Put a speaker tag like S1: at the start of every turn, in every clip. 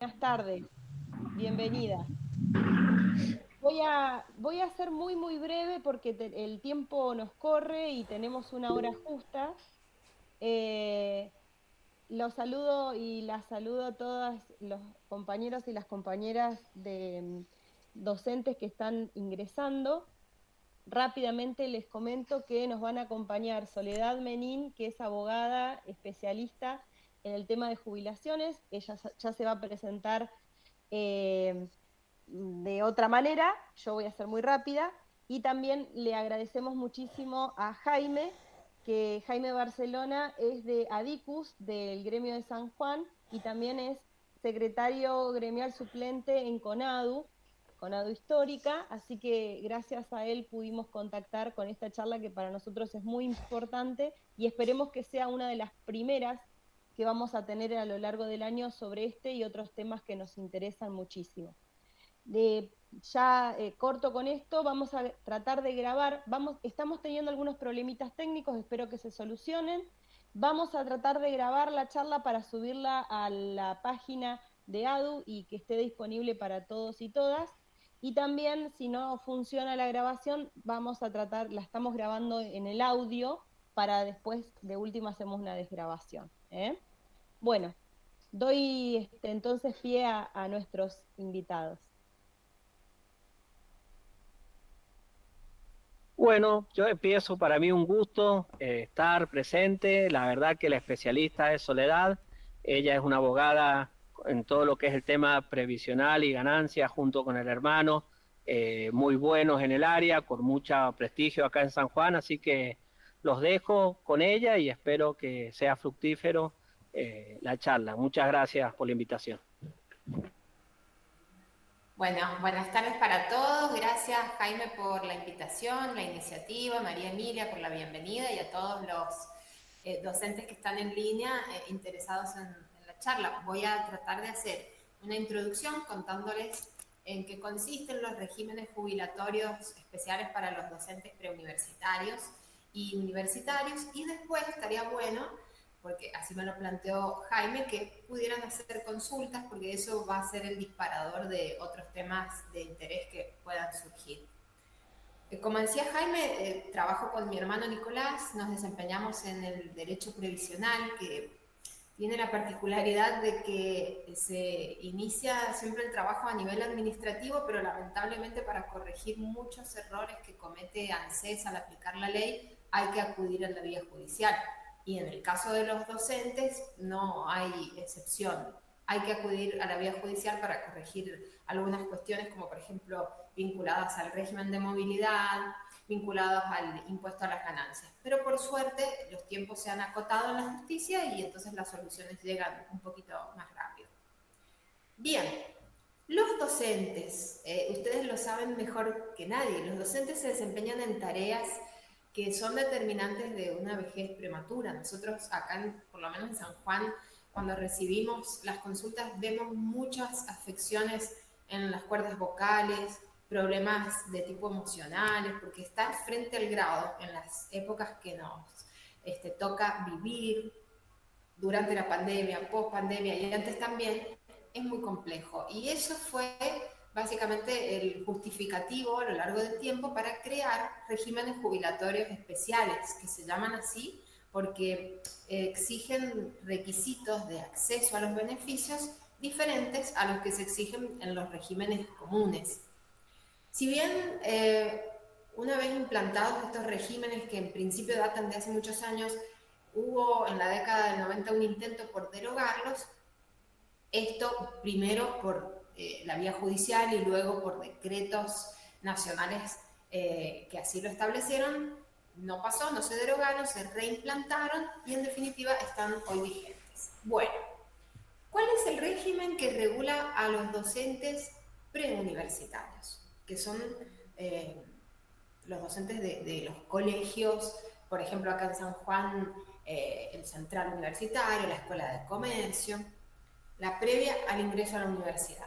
S1: Buenas tardes, bienvenida. Voy a ser muy breve porque el tiempo nos corre y tenemos una hora justa. Eh, los saludo y las saludo a todos los compañeros y las compañeras de docentes que están ingresando. Rápidamente les comento que nos van a acompañar Soledad Menín, que es abogada especialista en el tema de jubilaciones. Ella ya se va a presentar eh, de otra manera, yo voy a ser muy rápida, y también le agradecemos muchísimo a Jaime, que Jaime Barcelona es de Adicus, del gremio de San Juan, y también es secretario gremial suplente en CONADU Histórica, así que gracias a él pudimos contactar con esta charla que para nosotros es muy importante y esperemos que sea una de las primeras que vamos a tener a lo largo del año sobre este y otros temas que nos interesan muchísimo. Ya corto con esto, vamos a tratar de grabar, estamos teniendo algunos problemitas técnicos, espero que se solucionen. Vamos a tratar de grabar la charla para subirla a la página de ADU y que esté disponible para todos y todas. Y también, si no funciona la grabación, vamos a tratar, la estamos grabando en el audio para después, de última, hacemos una desgrabación. Bueno, doy entonces pie a nuestros invitados.
S2: Bueno, yo empiezo, para mí un gusto estar presente. La verdad que la especialista es Soledad. Ella es una abogada en todo lo que es el tema previsional y ganancias junto con el hermano, muy buenos en el área, con mucho prestigio acá en San Juan. Así que los dejo con ella y espero que sea fructífero la charla. Muchas gracias por la invitación.
S3: Bueno, buenas tardes para todos. Gracias, Jaime, por la invitación, la iniciativa, María Emilia por la bienvenida y a todos los docentes que están en línea interesados en la charla. Voy a tratar de hacer una introducción contándoles en qué consisten los regímenes jubilatorios especiales para los docentes preuniversitarios y universitarios, y después estaría bueno, porque así me lo planteó Jaime, que pudieran hacer consultas, porque eso va a ser el disparador de otros temas de interés que puedan surgir. Como decía Jaime, trabajo con mi hermano Nicolás, nos desempeñamos en el derecho previsional, que tiene la particularidad de que se inicia siempre el trabajo a nivel administrativo, pero lamentablemente para corregir muchos errores que comete ANSES al aplicar la ley hay que acudir a la vía judicial. Y en el caso de los docentes no hay excepción. Hay que acudir a la vía judicial para corregir algunas cuestiones, como por ejemplo vinculadas al régimen de movilidad, vinculados al impuesto a las ganancias. Pero por suerte los tiempos se han acotado en la justicia y entonces las soluciones llegan un poquito más rápido. Bien, los docentes, ustedes lo saben mejor que nadie, los docentes se desempeñan en tareas que son determinantes de una vejez prematura. Nosotros acá, por lo menos en San Juan, cuando recibimos las consultas vemos muchas afecciones en las cuerdas vocales, problemas de tipo emocionales, porque estar frente al grado en las épocas que nos toca vivir durante la pandemia, post pandemia y antes también, es muy complejo. Y eso fue básicamente el justificativo a lo largo del tiempo para crear regímenes jubilatorios especiales, que se llaman así porque exigen requisitos de acceso a los beneficios diferentes a los que se exigen en los regímenes comunes. Si bien una vez implantados estos regímenes, que en principio datan de hace muchos años, hubo en la década del 90 un intento por derogarlos, esto primero por la vía judicial y luego por decretos nacionales que así lo establecieron, no pasó, no se derogaron, se reimplantaron y en definitiva están hoy vigentes. Bueno, ¿cuál es el régimen que regula a los docentes preuniversitarios? Que son los docentes de los colegios, por ejemplo acá en San Juan, el Central Universitario, la Escuela de Comercio, la previa al ingreso a la universidad.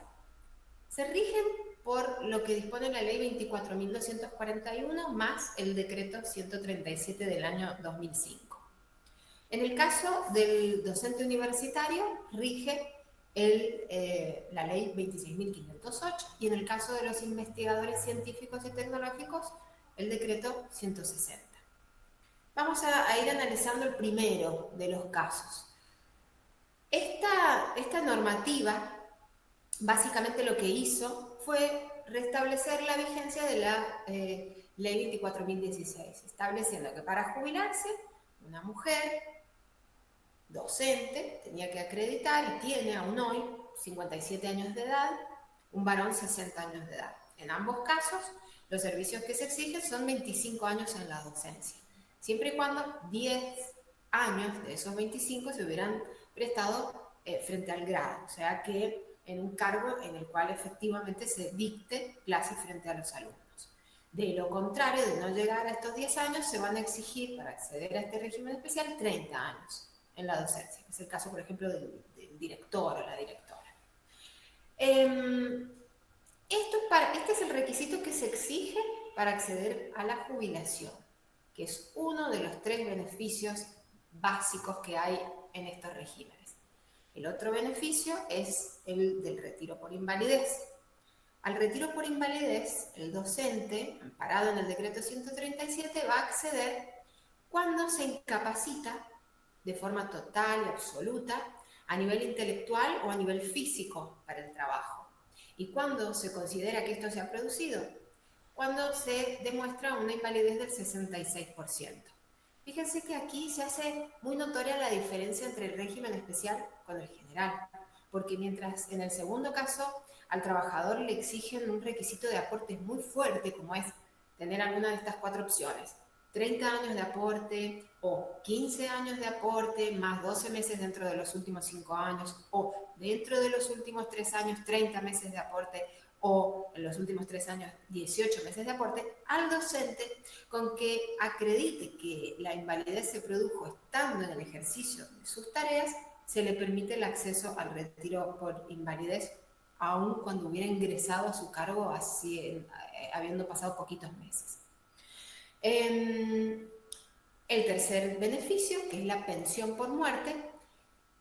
S3: Se rigen por lo que dispone la ley 24.241 más el decreto 137 del año 2005. En el caso del docente universitario, rige la ley 26.508 y en el caso de los investigadores científicos y tecnológicos, el decreto 160. Vamos a ir analizando el primero de los casos. Esta normativa básicamente lo que hizo fue restablecer la vigencia de la ley 24.016, estableciendo que para jubilarse una mujer docente tenía que acreditar, y tiene aún hoy 57 años de edad, un varón 60 años de edad. En ambos casos, los servicios que se exigen son 25 años en la docencia, siempre y cuando 10 años de esos 25 se hubieran prestado frente al grado, o sea que en un cargo en el cual efectivamente se dicte clase frente a los alumnos. De lo contrario, de no llegar a estos 10 años, se van a exigir para acceder a este régimen especial 30 años en la docencia. Es el caso, por ejemplo, del director o la directora. Este es el requisito que se exige para acceder a la jubilación, que es uno de los 3 beneficios básicos que hay en estos regímenes. El otro beneficio es el del retiro por invalidez. Al retiro por invalidez, el docente, amparado en el decreto 137, va a acceder cuando se incapacita de forma total y absoluta a nivel intelectual o a nivel físico para el trabajo. ¿Y cuándo se considera que esto se ha producido? Cuando se demuestra una invalidez del 66%. Fíjense que aquí se hace muy notoria la diferencia entre el régimen especial con el general, porque mientras en el segundo caso al trabajador le exigen un requisito de aporte muy fuerte, como es tener alguna de estas 4 opciones, 30 años de aporte o 15 años de aporte más 12 meses dentro de los últimos 5 años o dentro de los últimos 3 años 30 meses de aporte o en los últimos 3 años 18 meses de aporte, al docente con que acredite que la invalidez se produjo estando en el ejercicio de sus tareas, se le permite el acceso al retiro por invalidez, aun cuando hubiera ingresado a su cargo así, habiendo pasado poquitos meses. El tercer beneficio, que es la pensión por muerte,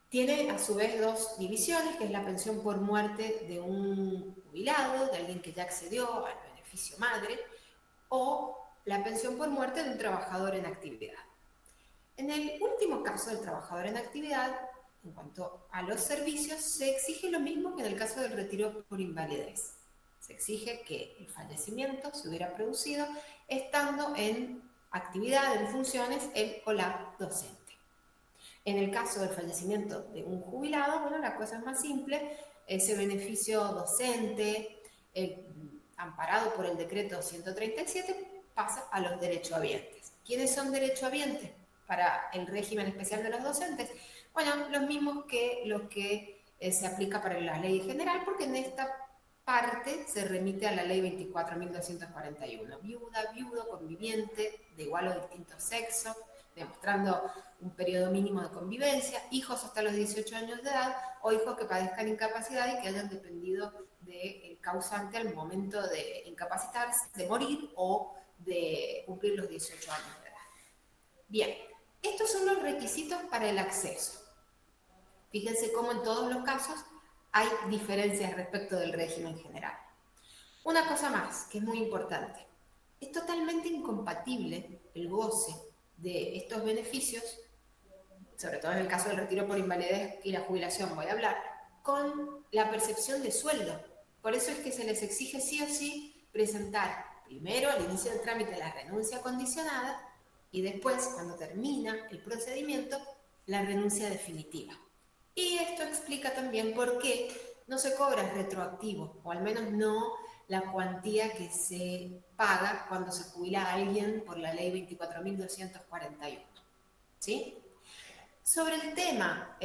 S3: tiene a su vez 2 divisiones, que es la pensión por muerte de un jubilado, de alguien que ya accedió al beneficio madre, o la pensión por muerte de un trabajador en actividad. En el último caso del trabajador en actividad, en cuanto a los servicios, se exige lo mismo que en el caso del retiro por invalidez. Se exige que el fallecimiento se hubiera producido estando en actividad, en funciones, él o la docente. En el caso del fallecimiento de un jubilado, bueno, la cosa es más simple. Ese beneficio docente, amparado por el decreto 137, pasa a los derechohabientes. ¿Quiénes son derechohabientes para el régimen especial de los docentes? Bueno, los mismos que los que se aplica para la ley general, porque en esta parte se remite a la ley 24.241. Viuda, viudo, conviviente, de igual o distinto sexo, demostrando un periodo mínimo de convivencia, hijos hasta los 18 años de edad o hijos que padezcan incapacidad y que hayan dependido del causante al momento de incapacitarse, de morir o de cumplir los 18 años de edad. Bien, estos son los requisitos para el acceso. Fíjense cómo en todos los casos hay diferencias respecto del régimen general. Una cosa más, que es muy importante. Es totalmente incompatible el goce de estos beneficios, sobre todo en el caso del retiro por invalidez y la jubilación, voy a hablar, con la percepción de sueldo. Por eso es que se les exige sí o sí presentar primero al inicio del trámite la renuncia condicionada y después, cuando termina el procedimiento, la renuncia definitiva. Y esto explica también por qué no se cobra retroactivo, o al menos no la cuantía que se paga cuando se jubila a alguien por la ley 24.241. ¿Sí? Sobre el tema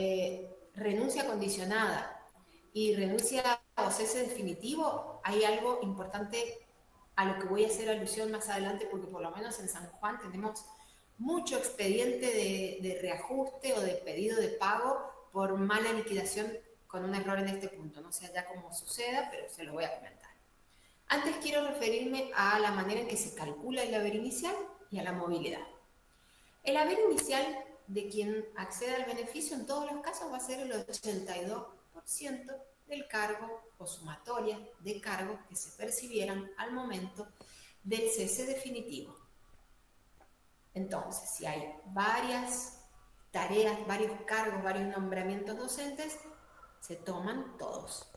S3: renuncia condicionada y renuncia o cese definitivo, hay algo importante a lo que voy a hacer alusión más adelante, porque por lo menos en San Juan tenemos mucho expediente de reajuste o de pedido de pago por mala liquidación con un error en este punto. No sé ya cómo suceda, pero se lo voy a comentar. Antes quiero referirme a la manera en que se calcula el haber inicial y a la movilidad. El haber inicial de quien accede al beneficio en todos los casos va a ser el 82% del cargo o sumatoria de cargos que se percibieran al momento del cese definitivo. Entonces, si hay varias tareas, varios cargos, varios nombramientos docentes, se toman todos.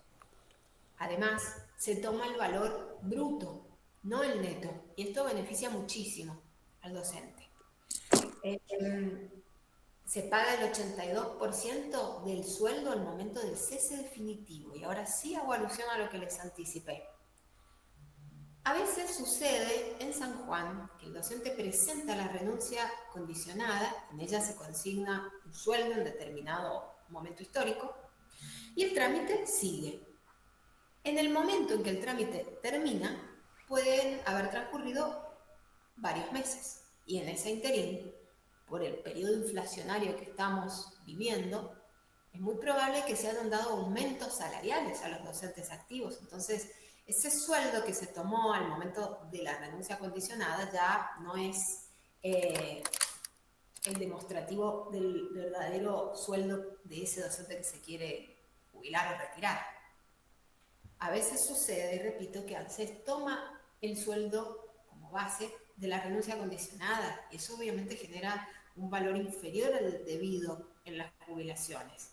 S3: Además, se toma el valor bruto, no el neto, y esto beneficia muchísimo al docente. Se paga el 82% del sueldo al momento del cese definitivo. Y ahora sí hago alusión a lo que les anticipé. A veces sucede en San Juan que el docente presenta la renuncia condicionada, en ella se consigna un sueldo en determinado momento histórico, y el trámite sigue. En el momento en que el trámite termina, pueden haber transcurrido varios meses, y en ese interín, por el periodo inflacionario que estamos viviendo, es muy probable que se hayan dado aumentos salariales a los docentes activos. Entonces, ese sueldo que se tomó al momento de la renuncia condicionada ya no es el demostrativo del verdadero sueldo de ese docente que se quiere jubilar o retirar. A veces sucede, y repito, que ANSES toma el sueldo como base de la renuncia condicionada. Eso obviamente genera un valor inferior al debido en las jubilaciones.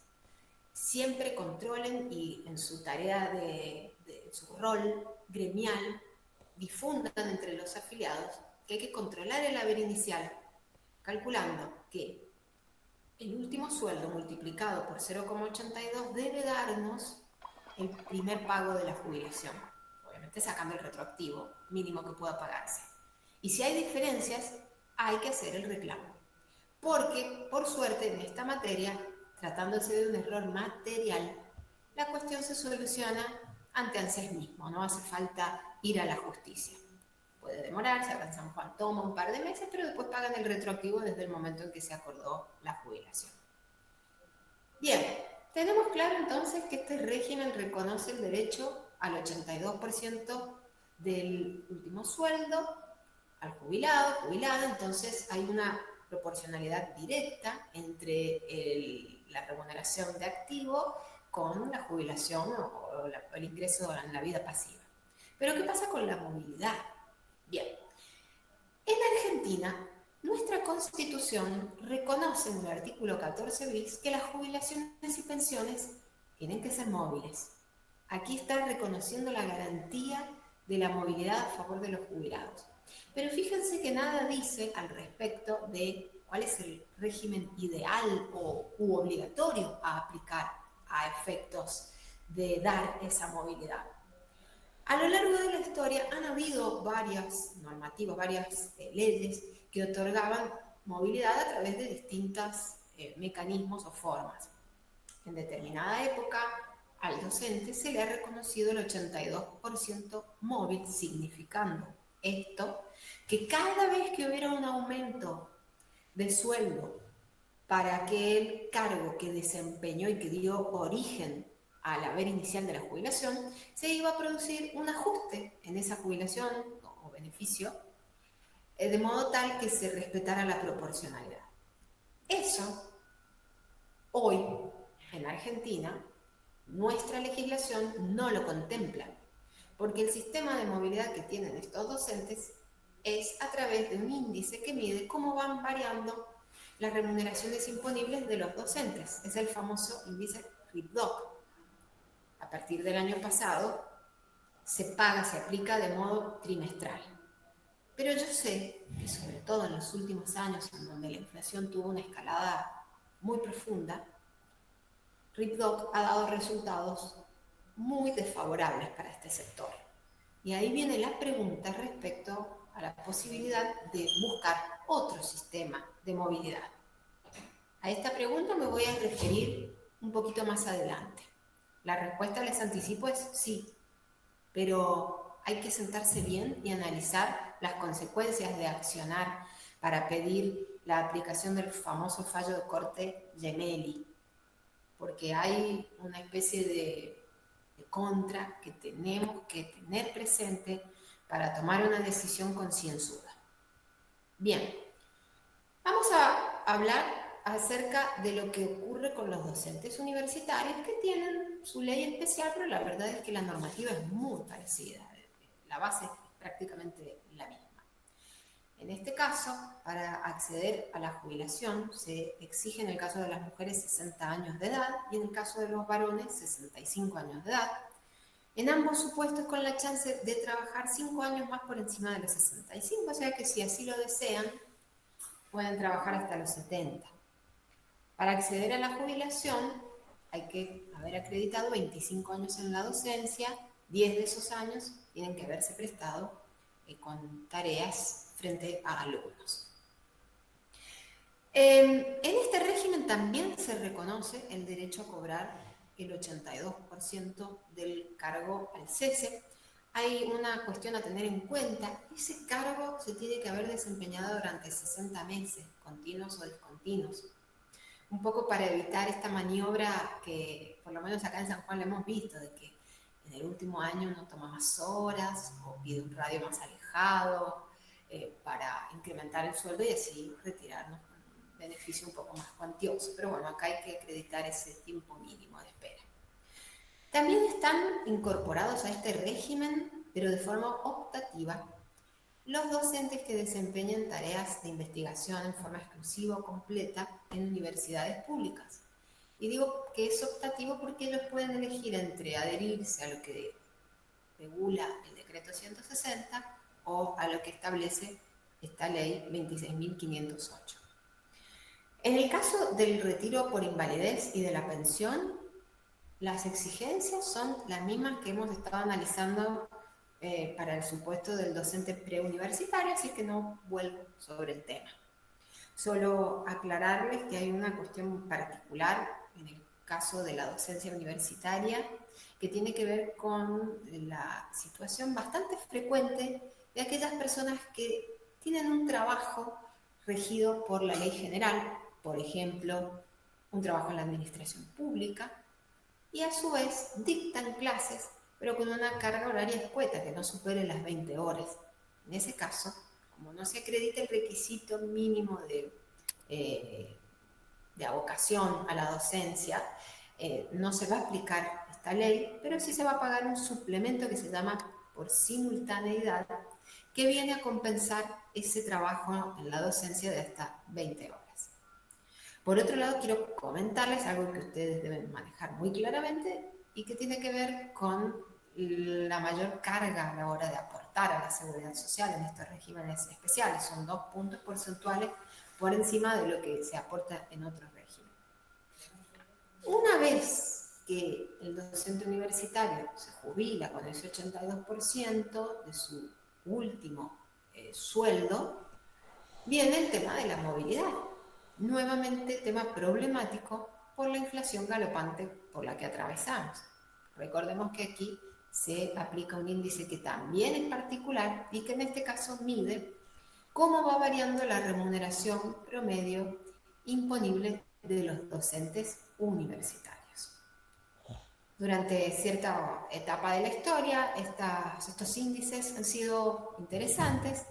S3: Siempre controlen y en su tarea de su rol gremial difundan entre los afiliados que hay que controlar el haber inicial, calculando que el último sueldo multiplicado por 0,82 debe darnos el primer pago de la jubilación, obviamente sacando el retroactivo mínimo que pueda pagarse. Y si hay diferencias, hay que hacer el reclamo. Porque, por suerte, en esta materia, tratándose de un error material, la cuestión se soluciona ante ANSES mismo, no hace falta ir a la justicia. Puede demorarse, acá en San Juan toma un par de meses, pero después pagan el retroactivo desde el momento en que se acordó la jubilación. Bien, tenemos claro entonces que este régimen reconoce el derecho al 82% del último sueldo al jubilado, jubilada, entonces hay una proporcionalidad directa entre la remuneración de activo con la jubilación o el ingreso en la vida pasiva. Pero ¿qué pasa con la movilidad? Bien, en Argentina, nuestra Constitución reconoce en el artículo 14 bis que las jubilaciones y pensiones tienen que ser móviles. Aquí está reconociendo la garantía de la movilidad a favor de los jubilados. Pero fíjense que nada dice al respecto de cuál es el régimen ideal u obligatorio a aplicar a efectos de dar esa movilidad. A lo largo de la historia han habido varias normativas, varias leyes que otorgaban movilidad a través de distintos mecanismos o formas. En determinada época, al docente se le ha reconocido el 82% móvil, significando esto que cada vez que hubiera un aumento de sueldo para aquel cargo que desempeñó y que dio origen al haber inicial de la jubilación, se iba a producir un ajuste en esa jubilación o beneficio, de modo tal que se respetara la proporcionalidad. Eso, hoy, en Argentina, nuestra legislación no lo contempla, porque el sistema de movilidad que tienen estos docentes es a través de un índice que mide cómo van variando las remuneraciones imponibles de los docentes. Es el famoso índice RIPDOC. A partir del año pasado se aplica de modo trimestral. Pero yo sé que sobre todo en los últimos años, en donde la inflación tuvo una escalada muy profunda, RIPDOC ha dado resultados muy desfavorables para este sector. Y ahí viene la pregunta respecto a la posibilidad de buscar otro sistema de movilidad. A esta pregunta me voy a referir un poquito más adelante. La respuesta, les anticipo, es sí, pero hay que sentarse bien y analizar las consecuencias de accionar para pedir la aplicación del famoso fallo de corte Gemelli, porque hay una especie de contra que tenemos que tener presente para tomar una decisión concienzuda. Bien, vamos a hablar acerca de lo que ocurre con los docentes universitarios que tienen su ley especial, pero la verdad es que la normativa es muy parecida, la base es prácticamente la misma. En este caso, para acceder a la jubilación se exige en el caso de las mujeres 60 años de edad y en el caso de los varones 65 años de edad. En ambos supuestos con la chance de trabajar 5 años más por encima de los 65, o sea que si así lo desean, pueden trabajar hasta los 70. Para acceder a la jubilación hay que haber acreditado 25 años en la docencia, 10 de esos años tienen que haberse prestado con tareas frente a alumnos. En este régimen también se reconoce el derecho a cobrar el 82% del cargo al cese. Hay una cuestión a tener en cuenta: ese cargo se tiene que haber desempeñado durante 60 meses, continuos o discontinuos. Un poco para evitar esta maniobra que, por lo menos acá en San Juan, la hemos visto, de que en el último año uno toma más horas o pide un radio más alejado para incrementar el sueldo y así retirarnos con un beneficio un poco más cuantioso. Pero bueno, acá hay que acreditar ese tiempo mínimo de espera. También están incorporados a este régimen, pero de forma optativa, los docentes que desempeñan tareas de investigación en forma exclusiva o completa en universidades públicas. Y digo que es optativo porque ellos pueden elegir entre adherirse a lo que regula el decreto 160 o a lo que establece esta ley 26.508. En el caso del retiro por invalidez y de la pensión, las exigencias son las mismas que hemos estado analizando para el supuesto del docente preuniversitario, así que no vuelvo sobre el tema. Solo aclararles que hay una cuestión particular en el caso de la docencia universitaria que tiene que ver con la situación bastante frecuente de aquellas personas que tienen un trabajo regido por la ley general, por ejemplo, un trabajo en la administración pública, y a su vez dictan clases, pero con una carga horaria escueta que no supere las 20 horas. En ese caso, como no se acredita el requisito mínimo de abocación a la docencia, no se va a aplicar esta ley, pero sí se va a pagar un suplemento que se llama por simultaneidad, que viene a compensar ese trabajo en la docencia de hasta 20 horas. Por otro lado, quiero comentarles algo que ustedes deben manejar muy claramente y que tiene que ver con la mayor carga a la hora de aportar a la seguridad social en estos regímenes especiales. Son 2 puntos porcentuales por encima de lo que se aporta en otros regímenes. Una vez que el docente universitario se jubila con ese 82% de su último sueldo, viene el tema de la movilidad. Nuevamente tema problemático por la inflación galopante por la que atravesamos. Recordemos que aquí se aplica un índice que también es particular y que en este caso mide cómo va variando la remuneración promedio imponible de los docentes universitarios. Durante cierta etapa de la historia, estos índices han sido interesantes,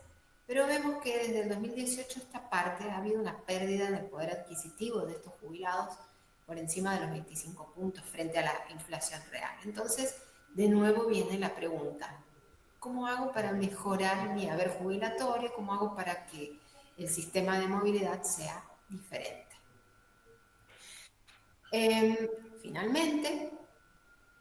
S3: pero vemos que desde el 2018 esta parte ha habido una pérdida en el poder adquisitivo de estos jubilados por encima de los 25 puntos frente a la inflación real. Entonces, de nuevo viene la pregunta: ¿cómo hago para mejorar mi haber jubilatorio? ¿Cómo hago para que el sistema de movilidad sea diferente? Finalmente,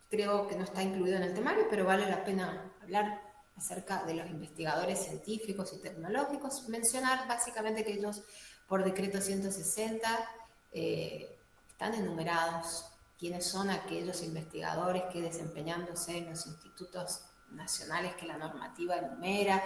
S3: creo que no está incluido en el temario, pero vale la pena hablar acerca de los investigadores científicos y tecnológicos, mencionar básicamente que ellos, por decreto 160, están enumerados quiénes son aquellos investigadores que, desempeñándose en los institutos nacionales que la normativa enumera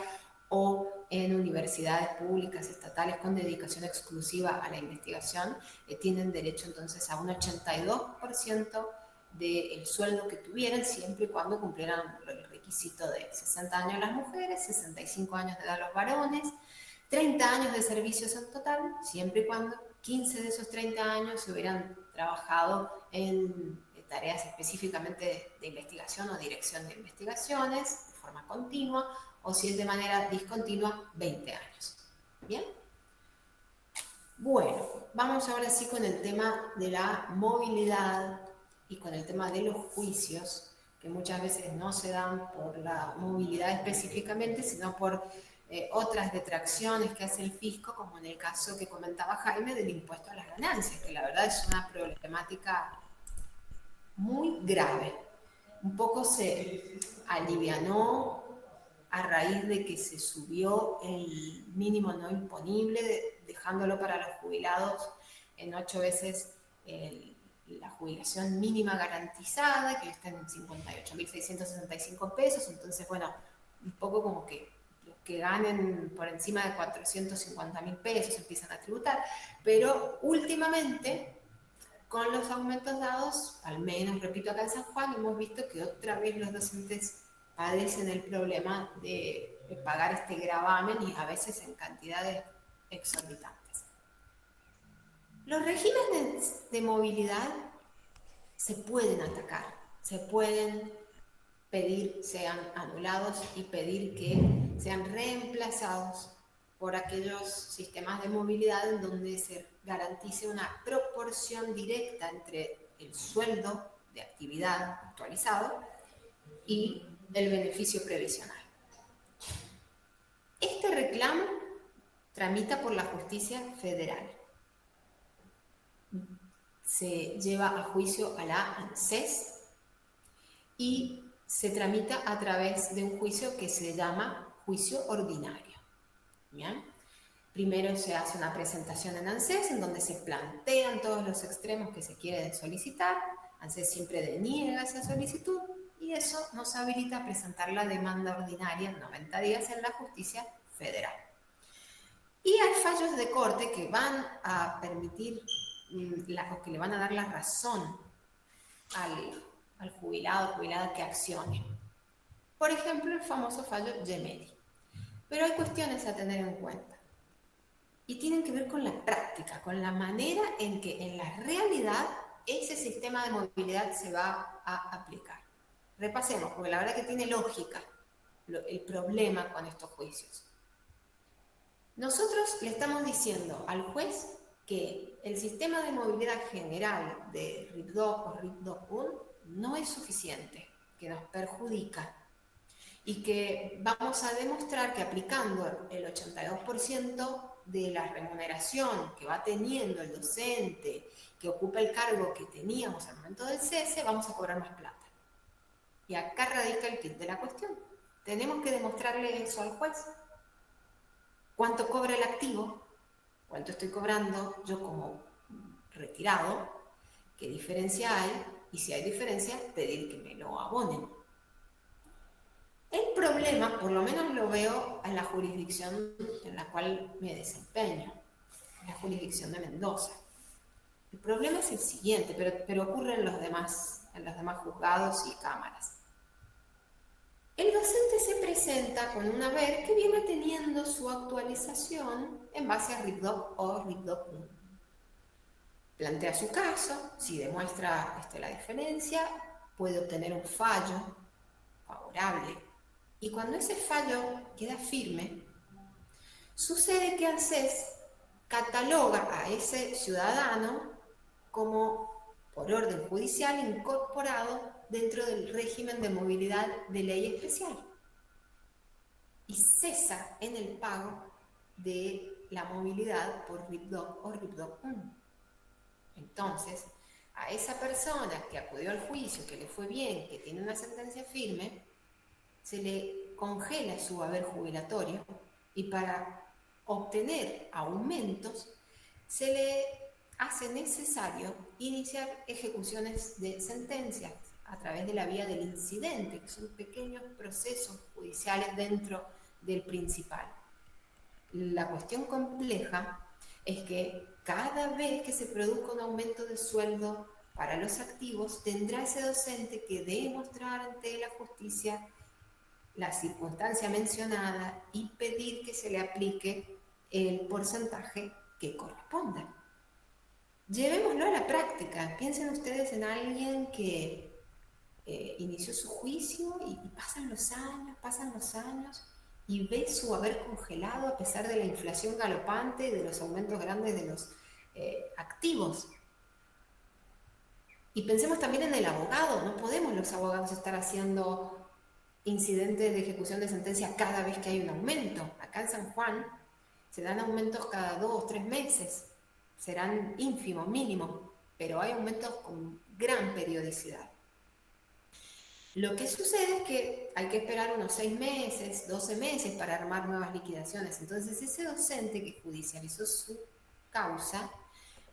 S3: o en universidades públicas estatales con dedicación exclusiva a la investigación, tienen derecho entonces a un 82% del sueldo que tuvieran, siempre y cuando cumplieran el requisito de 60 años las mujeres, 65 años de edad los varones, 30 años de servicios en total, siempre y cuando 15 de esos 30 años se hubieran trabajado en tareas específicamente de investigación o dirección de investigaciones de forma continua, o si es de manera discontinua, 20 años. ¿Bien? Bueno, vamos ahora sí con el tema de la movilidad y con el tema de los juicios, que muchas veces no se dan por la movilidad específicamente, sino por otras detracciones que hace el fisco, como en el caso que comentaba Jaime del impuesto a las ganancias, que la verdad es una problemática muy grave. Un poco se alivianó a raíz de que se subió el mínimo no imponible, dejándolo para los jubilados en 8 veces la jubilación mínima garantizada, que está en 58.665 pesos. Entonces, bueno, un poco como que los que ganen por encima de 450.000 pesos empiezan a tributar, pero últimamente con los aumentos dados, al menos, repito, acá en San Juan, hemos visto que otra vez los docentes padecen el problema de pagar este gravamen y a veces en cantidades exorbitantes. Los regímenes de movilidad se pueden atacar, se pueden pedir sean anulados y pedir que sean reemplazados por aquellos sistemas de movilidad en donde se garantice una proporción directa entre el sueldo de actividad actualizado y el beneficio previsional. Este reclamo tramita por la justicia federal. Se lleva a juicio a la ANSES y se tramita a través de un juicio que se llama juicio ordinario. ¿Bien? Primero se hace una presentación en ANSES en donde se plantean todos los extremos que se quieren solicitar. ANSES siempre deniega esa solicitud y eso nos habilita a presentar la demanda ordinaria en 90 días en la justicia federal. Y hay fallos de corte que van a permitir o que le van a dar la razón al jubilado o jubilada que accione. Por ejemplo, el famoso fallo Gemelli. Pero hay cuestiones a tener en cuenta. Y tienen que ver con la práctica, con la manera en que en la realidad ese sistema de movilidad se va a aplicar. Repasemos, porque la verdad que tiene lógica el problema con estos juicios. Nosotros le estamos diciendo al juez que el sistema de movilidad general de RIPDOC o RIPDOC-1 no es suficiente, que nos perjudica y que vamos a demostrar que aplicando el 82% de la remuneración que va teniendo el docente que ocupa el cargo que teníamos al momento del cese, vamos a cobrar más plata. Y acá radica el kit de la cuestión. Tenemos que demostrarle eso al juez. ¿Cuánto cobra el activo? ¿Cuánto estoy cobrando yo como retirado? ¿Qué diferencia hay? Y si hay diferencia, pedir que me lo abonen. El problema, por lo menos lo veo en la jurisdicción en la cual me desempeño, en la jurisdicción de Mendoza. El problema es el siguiente, pero ocurre en los demás juzgados y cámaras. El docente se presenta con un haber que viene teniendo su actualización en base a RIPDOC o RIPDOC-1. Plantea su caso, si demuestra la diferencia, puede obtener un fallo favorable. Y cuando ese fallo queda firme, sucede que ANSES cataloga a ese ciudadano como, por orden judicial, incorporado dentro del régimen de movilidad de ley especial y cesa en el pago de la movilidad por RIPDOC o RIPDOC-1. Entonces, a esa persona que acudió al juicio, que le fue bien, que tiene una sentencia firme, se le congela su haber jubilatorio y para obtener aumentos se le hace necesario iniciar ejecuciones de sentencias a través de la vía del incidente, que son pequeños procesos judiciales dentro del principal. La cuestión compleja es que cada vez que se produzca un aumento de sueldo para los activos, tendrá ese docente que demostrar ante la justicia la circunstancia mencionada y pedir que se le aplique el porcentaje que corresponda. Llevémoslo a la práctica. Piensen ustedes en alguien que inició su juicio y pasan los años y ve su haber congelado a pesar de la inflación galopante y de los aumentos grandes de los activos. Y pensemos también en el abogado. No podemos los abogados estar haciendo incidentes de ejecución de sentencia cada vez que hay un aumento. Acá en San Juan se dan aumentos cada 2 o 3 meses. Serán ínfimos, mínimos, pero hay aumentos con gran periodicidad. Lo que sucede es que hay que esperar unos 6 meses, 12 meses para armar nuevas liquidaciones. Entonces ese docente que judicializó su causa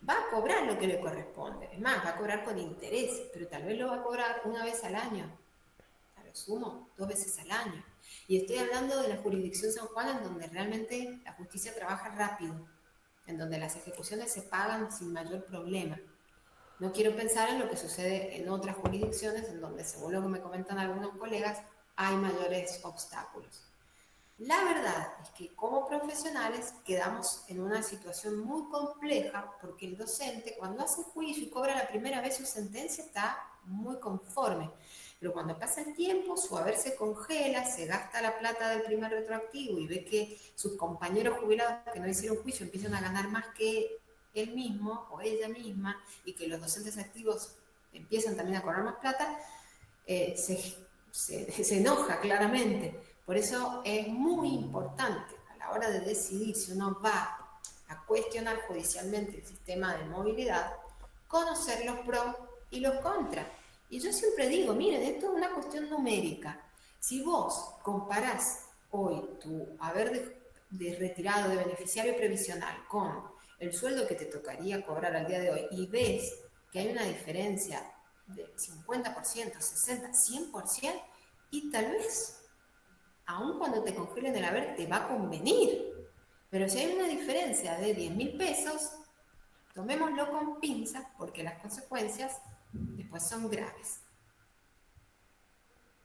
S3: va a cobrar lo que le corresponde. Es más, va a cobrar con interés, pero tal vez lo va a cobrar una vez al año. A lo sumo, 2 veces al año. Y estoy hablando de la jurisdicción San Juan, en donde realmente la justicia trabaja rápido, en donde las ejecuciones se pagan sin mayor problema. No quiero pensar en lo que sucede en otras jurisdicciones, en donde, según lo que me comentan algunos colegas, hay mayores obstáculos. La verdad es que como profesionales quedamos en una situación muy compleja, porque el docente, cuando hace juicio y cobra la primera vez su sentencia, está muy conforme. Pero cuando pasa el tiempo, su haber se congela, se gasta la plata del primer retroactivo y ve que sus compañeros jubilados que no hicieron juicio empiezan a ganar más que él mismo o ella misma, y que los docentes activos empiezan también a cobrar más plata, se enoja claramente. Por eso es muy importante a la hora de decidir si uno va a cuestionar judicialmente el sistema de movilidad, conocer los pros y los contras. Y yo siempre digo, miren, esto es una cuestión numérica. Si vos comparás hoy tu haber de retirado de beneficiario previsional con el sueldo que te tocaría cobrar al día de hoy y ves que hay una diferencia de 50%, 60%, 100%, y tal vez, aun cuando te congelen el haber, te va a convenir. Pero si hay una diferencia de 10.000 pesos, tomémoslo con pinzas, porque las consecuencias después son graves.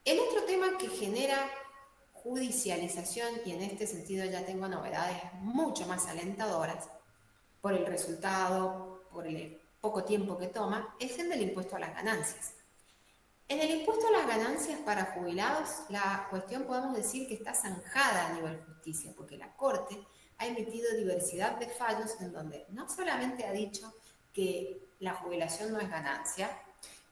S3: El otro tema que genera judicialización, y en este sentido ya tengo novedades mucho más alentadoras, por el resultado, por el poco tiempo que toma, es el del impuesto a las ganancias. En el impuesto a las ganancias para jubilados, la cuestión podemos decir que está zanjada a nivel justicia, porque la Corte ha emitido diversidad de fallos en donde no solamente ha dicho que la jubilación no es ganancia,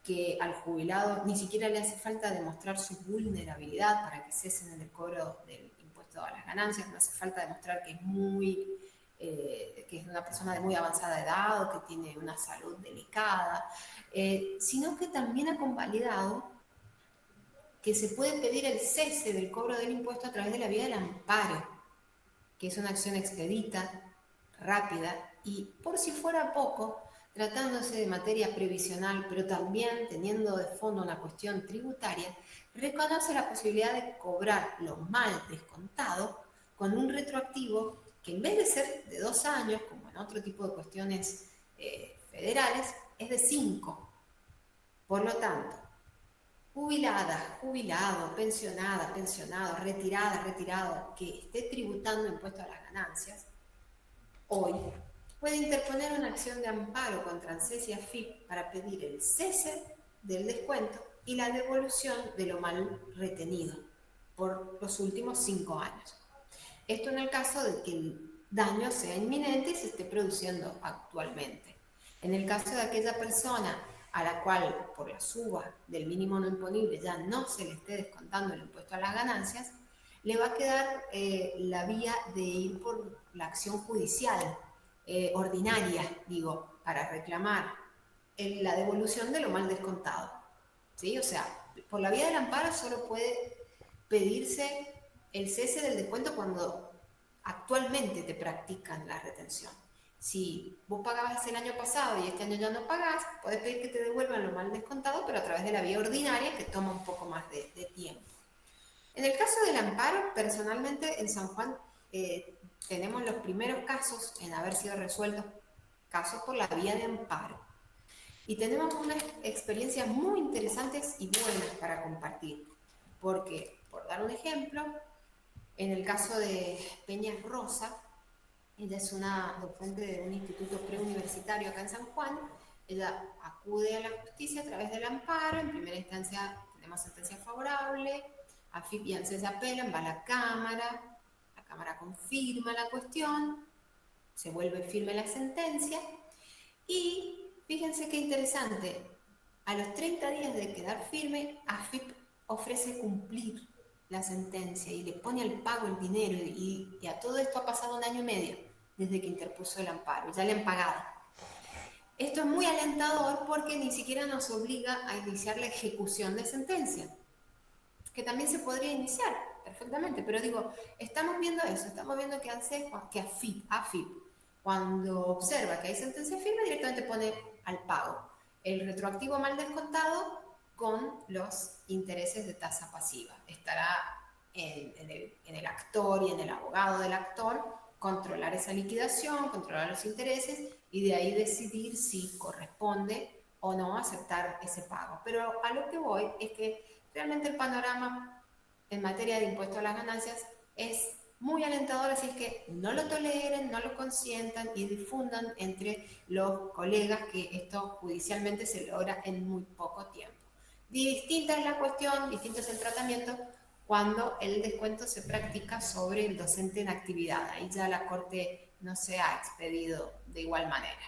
S3: que al jubilado ni siquiera le hace falta demostrar su vulnerabilidad para que cesen en el cobro del impuesto a las ganancias, no hace falta demostrar que es una persona de muy avanzada edad o que tiene una salud delicada, sino que también ha convalidado que se puede pedir el cese del cobro del impuesto a través de la vía del amparo, que es una acción expedita, rápida, y por si fuera poco, tratándose de materia previsional, pero también teniendo de fondo una cuestión tributaria, reconoce la posibilidad de cobrar lo mal descontado con un retroactivo que, en vez de ser de 2 años, como en otro tipo de cuestiones federales, es de 5. Por lo tanto, jubilada, jubilado, pensionada, pensionado, retirada, retirado, que esté tributando impuesto a las ganancias, hoy puede interponer una acción de amparo contra ANSES y AFIP para pedir el cese del descuento y la devolución de lo mal retenido por los últimos 5 años. Esto en el caso de que el daño sea inminente y se esté produciendo actualmente. En el caso de aquella persona a la cual por la suba del mínimo no imponible ya no se le esté descontando el impuesto a las ganancias, le va a quedar la vía de ir por la acción judicial ordinaria, para reclamar la devolución de lo mal descontado. ¿Sí? O sea, por la vía del amparo solo puede pedirse el cese del descuento cuando actualmente te practican la retención. Si vos pagabas el año pasado y este año ya no pagás, podés pedir que te devuelvan lo mal descontado, pero a través de la vía ordinaria, que toma un poco más de tiempo. En el caso del amparo, personalmente en San Juan tenemos los primeros casos en haber sido resueltos, casos por la vía de amparo. Y tenemos unas experiencias muy interesantes y buenas para compartir. Porque, por dar un ejemplo, en el caso de Peñas Rosa, ella es una docente de un instituto preuniversitario acá en San Juan. Ella acude a la justicia a través del amparo. En primera instancia tenemos sentencia favorable, AFIP y ANSES apelan, va a la Cámara, Cámara confirma la cuestión, se vuelve firme la sentencia y fíjense qué interesante, a los 30 días de quedar firme, AFIP ofrece cumplir la sentencia y le pone al pago el dinero y a todo esto ha pasado 1 año y medio desde que interpuso el amparo, ya le han pagado. Esto es muy alentador porque ni siquiera nos obliga a iniciar la ejecución de sentencia, que también se podría iniciar perfectamente, pero digo, estamos viendo eso, estamos viendo que AFIP, cuando observa que hay sentencia firme, directamente pone al pago el retroactivo mal descontado con los intereses de tasa pasiva. Estará en el actor y en el abogado del actor controlar esa liquidación, controlar los intereses y de ahí decidir si corresponde o no aceptar ese pago. Pero a lo que voy es que realmente el panorama en materia de impuesto a las ganancias es muy alentador, así es que no lo toleren, no lo consientan y difundan entre los colegas que esto judicialmente se logra en muy poco tiempo. Distinta es la cuestión, distinto es el tratamiento cuando el descuento se practica sobre el docente en actividad. Ahí ya la Corte no se ha expedido de igual manera.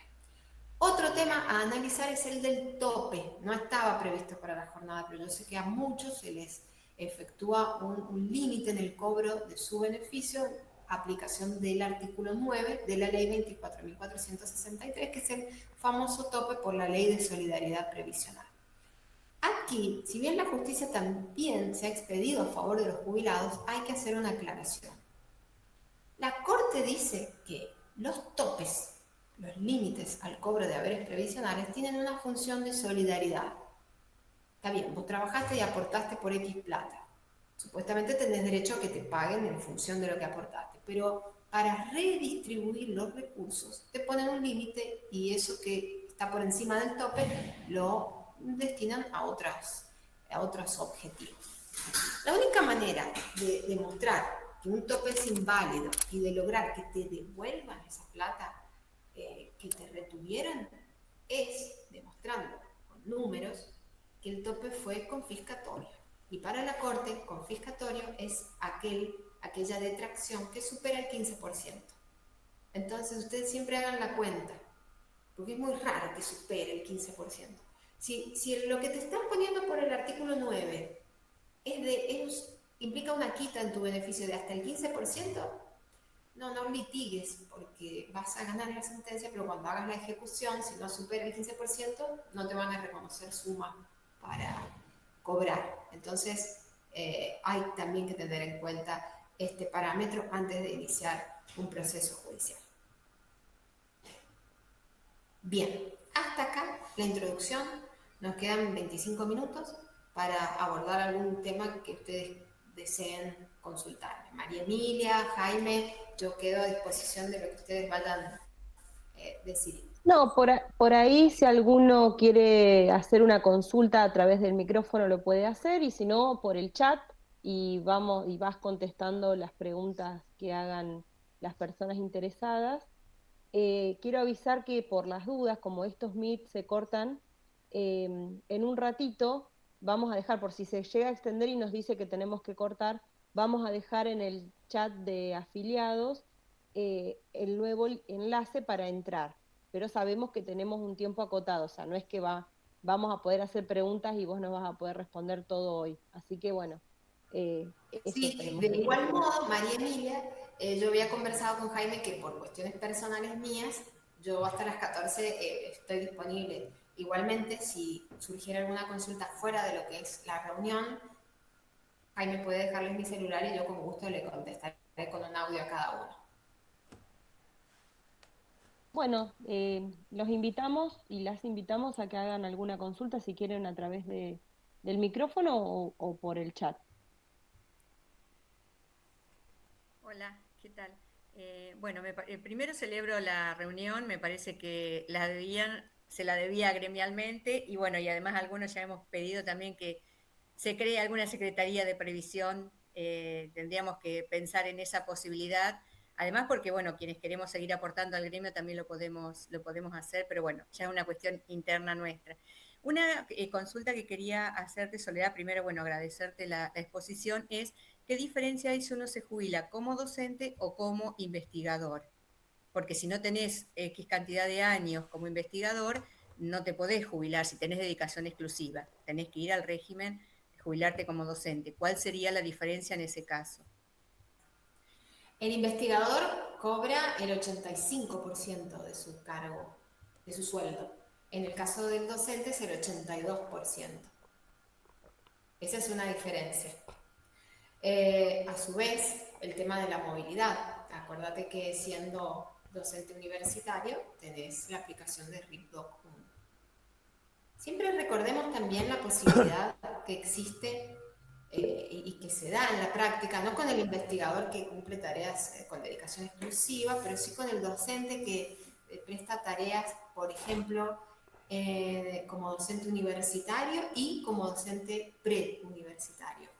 S3: Otro tema a analizar es el del tope. No estaba previsto para la jornada, pero yo sé que a muchos se les efectúa un límite en el cobro de su beneficio, aplicación del artículo 9 de la ley 24.463, que es el famoso tope por la ley de solidaridad previsional. Aquí, si bien la justicia también se ha expedido a favor de los jubilados, hay que hacer una aclaración. La Corte dice que los topes, los límites al cobro de haberes previsionales, tienen una función de solidaridad. Está bien, vos trabajaste y aportaste por X plata. Supuestamente tenés derecho a que te paguen en función de lo que aportaste, pero para redistribuir los recursos te ponen un límite y eso que está por encima del tope lo destinan a otros objetivos. La única manera de demostrar que un tope es inválido y de lograr que te devuelvan esa plata que te retuvieron es demostrando con números que el tope fue confiscatorio. Y para la Corte, confiscatorio es aquella detracción que supera el 15%. Entonces, ustedes siempre hagan la cuenta, porque es muy raro que supere el 15%. Si lo que te están poniendo por el artículo 9 implica una quita en tu beneficio de hasta el 15%, no litigues, porque vas a ganar la sentencia, pero cuando hagas la ejecución, si no supera el 15%, no te van a reconocer suma para cobrar. Entonces, hay también que tener en cuenta este parámetro antes de iniciar un proceso judicial. Bien, hasta acá la introducción. Nos quedan 25 minutos para abordar algún tema que ustedes deseen consultarme. María Emilia, Jaime, yo quedo a disposición de lo que ustedes vayan decidiendo.
S1: No, por ahí si alguno quiere hacer una consulta a través del micrófono lo puede hacer y si no por el chat y vas contestando las preguntas que hagan las personas interesadas. Quiero avisar que por las dudas, como estos Meet se cortan, en un ratito vamos a dejar, por si se llega a extender y nos dice que tenemos que cortar, vamos a dejar en el chat de afiliados el nuevo enlace para entrar, pero sabemos que tenemos un tiempo acotado, o sea, no es que vamos a poder hacer preguntas y vos no vas a poder responder todo hoy, así que bueno, eso
S3: Sí,
S1: tenemos
S3: de
S1: que
S3: igual
S1: decir.
S3: modo, María Emilia, yo había conversado con Jaime que por cuestiones personales mías, yo hasta las 14 estoy disponible. Igualmente, si surgiera alguna consulta fuera de lo que es la reunión, Jaime puede dejarles mi celular y yo con gusto le contestaré con un audio a cada uno.
S1: Bueno, los invitamos y las invitamos a que hagan alguna consulta si quieren a través del micrófono o por el chat.
S4: Hola, ¿qué tal? Bueno, primero celebro la reunión, me parece que se la debía gremialmente y bueno, y además algunos ya hemos pedido también que se cree alguna secretaría de previsión, tendríamos que pensar en esa posibilidad, además porque bueno, quienes queremos seguir aportando al gremio también lo podemos hacer, pero bueno, ya es una cuestión interna nuestra. Una consulta que quería hacerte, Soledad, primero, bueno, agradecerte la exposición, es ¿qué diferencia hay si uno se jubila como docente o como investigador? Porque si no tenés X cantidad de años como investigador, no te podés jubilar si tenés dedicación exclusiva. Tenés que ir al régimen de jubilarte como docente. ¿Cuál sería la diferencia en ese caso?
S3: El investigador cobra el 85% de su cargo, de su sueldo. En el caso del docente es el 82%. Esa es una diferencia. A su vez, el tema de la movilidad. Acuérdate que siendo docente universitario tenés la aplicación de RIPDOC 1. Siempre recordemos también la posibilidad que existe y que se da en la práctica, no con el investigador que cumple tareas con dedicación exclusiva, pero sí con el docente que presta tareas, por ejemplo, como docente universitario y como docente preuniversitario.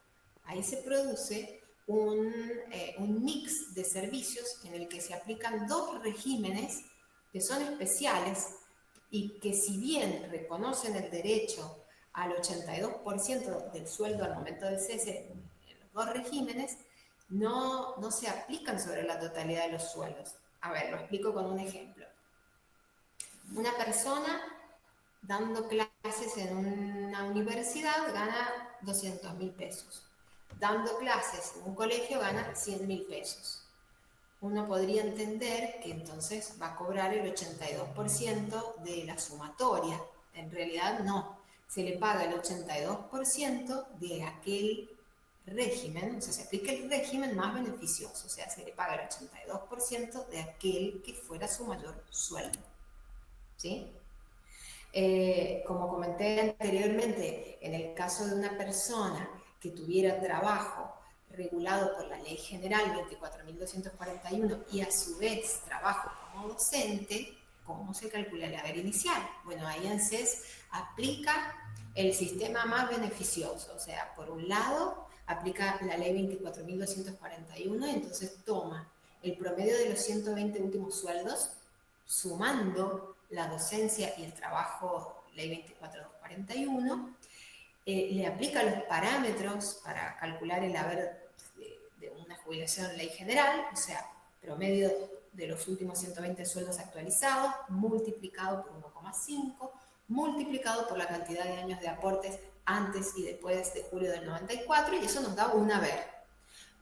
S3: Ahí se produce un mix de servicios en el que se aplican dos regímenes que son especiales y que si bien reconocen el derecho al 82% del sueldo al momento del cese en los dos regímenes, no se aplican sobre la totalidad de los sueldos. A ver, lo explico con un ejemplo. Una persona dando clases en una universidad gana 200.000 pesos. Dando clases en un colegio gana 100.000 pesos. Uno podría entender que entonces va a cobrar el 82% de la sumatoria. En realidad no. Se le paga el 82% de aquel régimen, o sea, se aplica el régimen más beneficioso, o sea, se le paga el 82% de aquel que fuera su mayor sueldo. ¿Sí? Como comenté anteriormente, en el caso de una persona que tuviera trabajo regulado por la Ley General 24.241 y a su vez trabajo como docente, ¿cómo se calcula el haber inicial? Bueno, ahí ANSES aplica el sistema más beneficioso, o sea, por un lado aplica la Ley 24.241 y entonces toma el promedio de los 120 últimos sueldos, sumando la docencia y el trabajo, Ley 24.241, le aplica los parámetros para calcular el haber de una jubilación ley general, o sea, promedio de los últimos 120 sueldos actualizados, multiplicado por 1,5, multiplicado por la cantidad de años de aportes antes y después de julio del 94, y eso nos da un haber.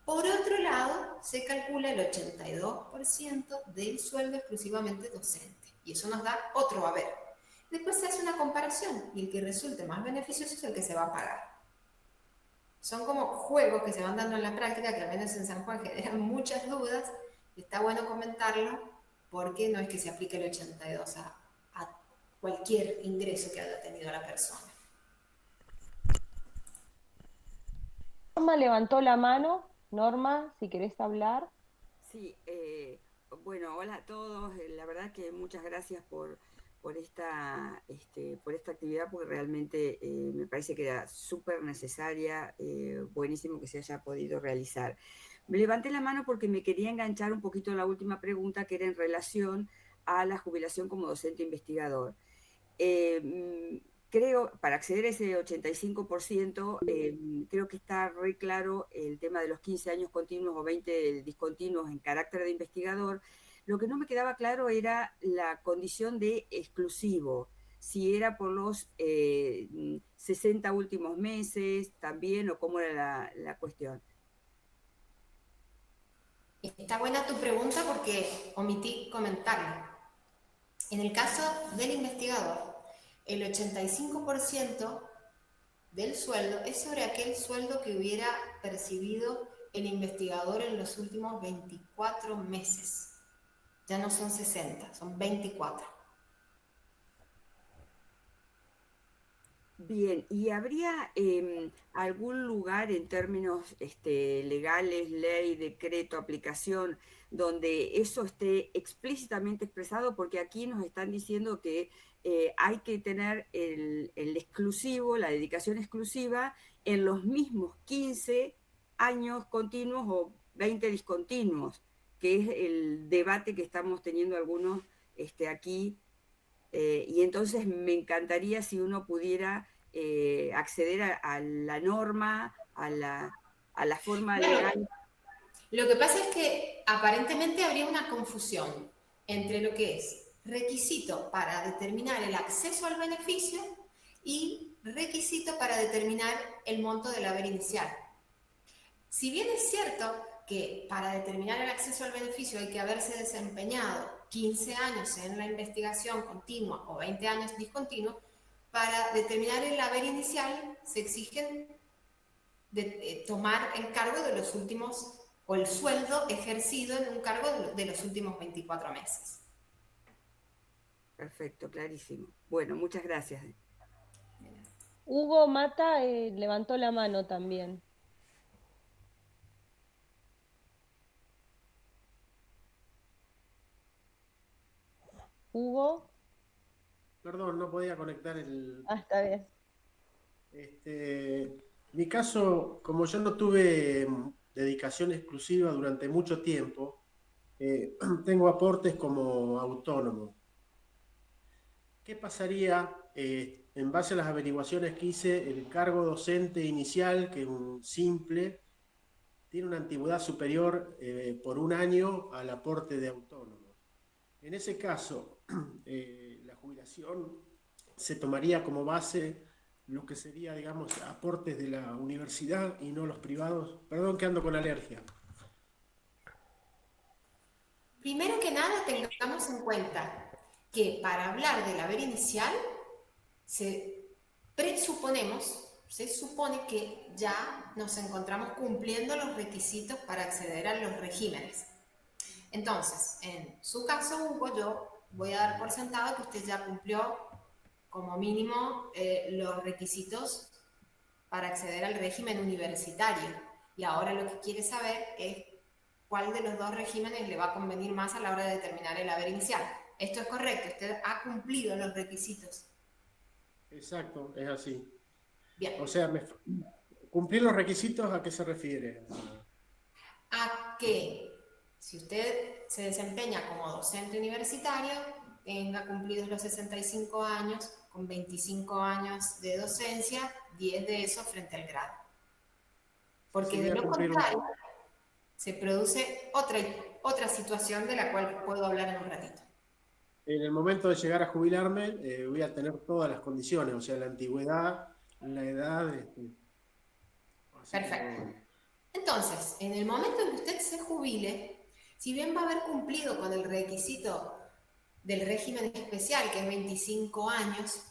S3: Por otro lado, se calcula el 82% del sueldo exclusivamente docente, y eso nos da otro haber. Después se hace una comparación y el que resulte más beneficioso es el que se va a pagar. Son como juegos que se van dando en la práctica que al menos en San Juan generan muchas dudas y está bueno comentarlo porque no es que se aplique el 82 a cualquier ingreso que haya tenido la persona.
S1: Norma levantó la mano. Norma, si querés hablar.
S5: Sí, bueno, hola a todos. La verdad que muchas gracias por esta actividad, porque realmente me parece que era súper necesaria, buenísimo que se haya podido realizar. Me levanté la mano porque me quería enganchar un poquito a la última pregunta, que era en relación a la jubilación como docente investigador. Creo, para acceder a ese 85%, creo que está re claro el tema de los 15 años continuos o 20 discontinuos en carácter de investigador. Lo que no me quedaba claro era la condición de exclusivo, si era por los 60 últimos meses también, o cómo era la cuestión.
S3: Está buena tu pregunta porque omití comentarlo. En el caso del investigador, el 85% del sueldo es sobre aquel sueldo que hubiera percibido el investigador en los últimos 24 meses. Ya no son 60, son 24.
S5: Bien, ¿y habría algún lugar en términos legales, ley, decreto, aplicación, donde eso esté explícitamente expresado? Porque aquí nos están diciendo que hay que tener el exclusivo, la dedicación exclusiva, en los mismos 15 años continuos o 20 discontinuos, que es el debate que estamos teniendo algunos aquí. Y entonces me encantaría si uno pudiera acceder a la norma, a a la forma
S3: Bueno,
S5: legal.
S3: lo que pasa es que aparentemente habría una confusión entre lo que es requisito para determinar el acceso al beneficio y requisito para determinar el monto del haber inicial. Si bien es cierto que para determinar el acceso al beneficio hay que haberse desempeñado 15 años en la investigación continua o 20 años discontinuo, para determinar el haber inicial se exigen tomar el cargo de los últimos, o el sueldo ejercido en un cargo de los últimos 24 meses.
S5: Perfecto, clarísimo. Bueno, muchas gracias.
S1: Hugo Mata levantó la mano también. Hugo.
S6: Perdón, no podía conectar el...
S1: Ah, está bien.
S6: Mi caso, como yo no tuve dedicación exclusiva durante mucho tiempo, tengo aportes como autónomo. ¿Qué pasaría en base a las averiguaciones que hice? El cargo docente inicial, que es un simple, tiene una antigüedad superior por 1 año al aporte de autónomo. En ese caso, la jubilación se tomaría como base lo que sería, digamos, aportes de la universidad y no los privados. Perdón que ando con alergia.
S3: Primero que nada, tengamos en cuenta que para hablar del haber inicial, se supone que ya nos encontramos cumpliendo los requisitos para acceder a los regímenes. Entonces, en su caso, Hugo, yo voy a dar por sentado que usted ya cumplió como mínimo los requisitos para acceder al régimen universitario. Y ahora lo que quiere saber es cuál de los dos regímenes le va a convenir más a la hora de determinar el haber inicial. Esto es correcto, usted ha cumplido los requisitos.
S6: Exacto, es así.
S3: Bien.
S6: O sea, ¿cumplir los requisitos a qué se refiere?
S3: A que si usted se desempeña como docente universitario, tenga cumplidos los 65 años, con 25 años de docencia, 10 de eso frente al grado. Porque
S6: Sí,
S3: de lo contrario, se produce otra situación de la cual puedo hablar en un ratito.
S6: En el momento de llegar a jubilarme, voy a tener todas las condiciones, o sea, la antigüedad, la edad.
S3: Perfecto. Entonces, en el momento en que usted se jubile, si bien va a haber cumplido con el requisito del régimen especial, que es 25 años,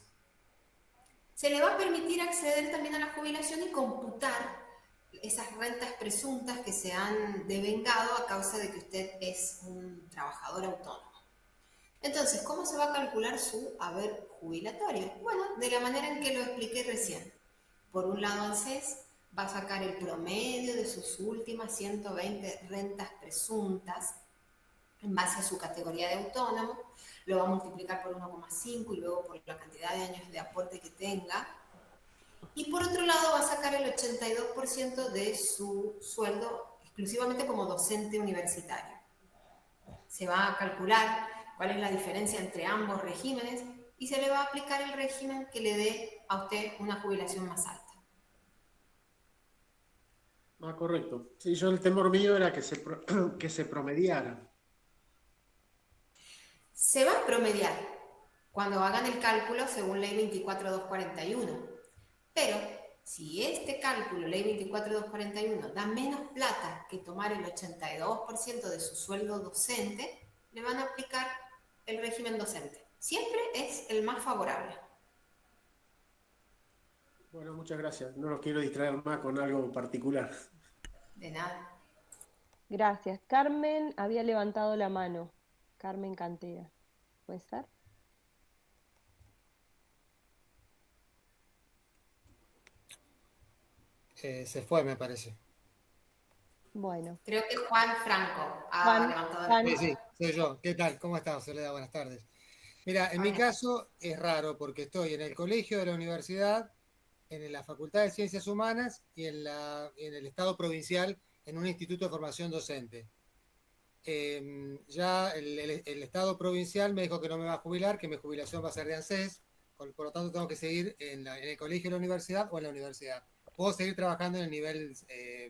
S3: se le va a permitir acceder también a la jubilación y computar esas rentas presuntas que se han devengado a causa de que usted es un trabajador autónomo. Entonces, ¿cómo se va a calcular su haber jubilatorio? Bueno, de la manera en que lo expliqué recién. Por un lado, ANSES va a sacar el promedio de sus últimas 120 rentas presuntas en base a su categoría de autónomo, lo va a multiplicar por 1,5 y luego por la cantidad de años de aporte que tenga. Y por otro lado va a sacar el 82% de su sueldo exclusivamente como docente universitario. Se va a calcular cuál es la diferencia entre ambos regímenes y se le va a aplicar el régimen que le dé a usted una jubilación más alta.
S6: Ah, correcto. Sí, yo el temor mío era que se promediara.
S3: Se va a promediar cuando hagan el cálculo según Ley 24241. Pero si este cálculo, Ley 24241, da menos plata que tomar el 82% de su sueldo docente, le van a aplicar el régimen docente. Siempre es el más favorable.
S6: Bueno, muchas gracias. No los quiero distraer más con algo particular.
S3: De nada.
S1: Gracias. Carmen había levantado la mano. Carmen Cantera. ¿Puede ser?
S7: Se fue, me parece.
S1: Bueno.
S3: Creo que Juan Franco ha levantado la mano.
S7: Sí, soy yo. ¿Qué tal? ¿Cómo estás, Soledad? Buenas tardes. Mira, en mi caso es raro porque estoy en el colegio de la universidad, en la Facultad de Ciencias Humanas y en el Estado provincial en un instituto de formación docente. Ya el Estado provincial me dijo que no me va a jubilar, que mi jubilación va a ser de ANSES, por lo tanto tengo que seguir en el colegio de la universidad o en la universidad. puedo seguir trabajando en el nivel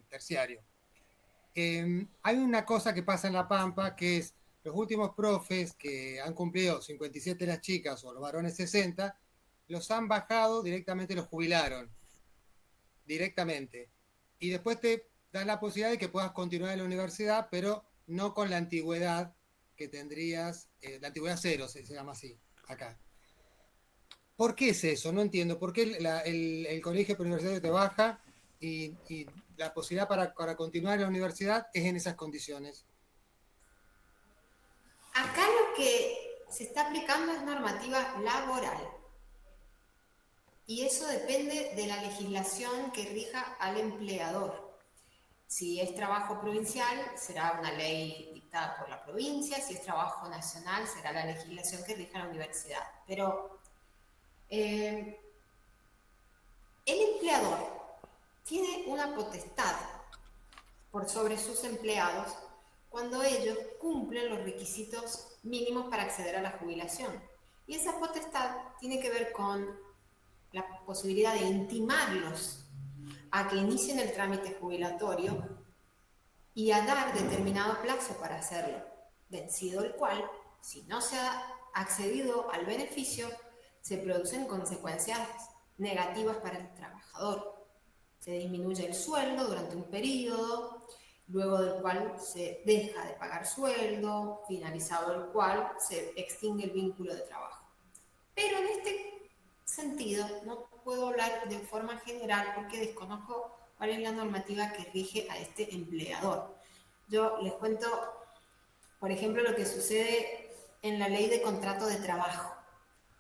S7: terciario. Hay una cosa que pasa en La Pampa, que es los últimos profes que han cumplido 57 las chicas o los varones 60, los han bajado directamente, los jubilaron directamente. Y después te dan la posibilidad de que puedas continuar en la universidad, pero no con la antigüedad que tendrías, la antigüedad cero se llama así, acá. ¿Por qué es eso? No entiendo. ¿Por qué el colegio preuniversitario te baja y la posibilidad para continuar en la universidad es en esas condiciones?
S3: Acá lo que se está aplicando es normativa laboral. Y eso depende de la legislación que rija al empleador. Si es trabajo provincial, será una ley dictada por la provincia. Si es trabajo nacional, será la legislación que rija la universidad. Pero el empleador tiene una potestad por sobre sus empleados cuando ellos cumplen los requisitos mínimos para acceder a la jubilación. Y esa potestad tiene que ver con la posibilidad de intimarlos a que inicien el trámite jubilatorio y a dar determinado plazo para hacerlo, vencido el cual, si no se ha accedido al beneficio, se producen consecuencias negativas para el trabajador. Se disminuye el sueldo durante un periodo, luego del cual se deja de pagar sueldo, finalizado el cual se extingue el vínculo de trabajo. Pero en este sentido, no puedo hablar de forma general porque desconozco cuál es la normativa que rige a este empleador. Yo les cuento, por ejemplo, lo que sucede en la ley de contrato de trabajo.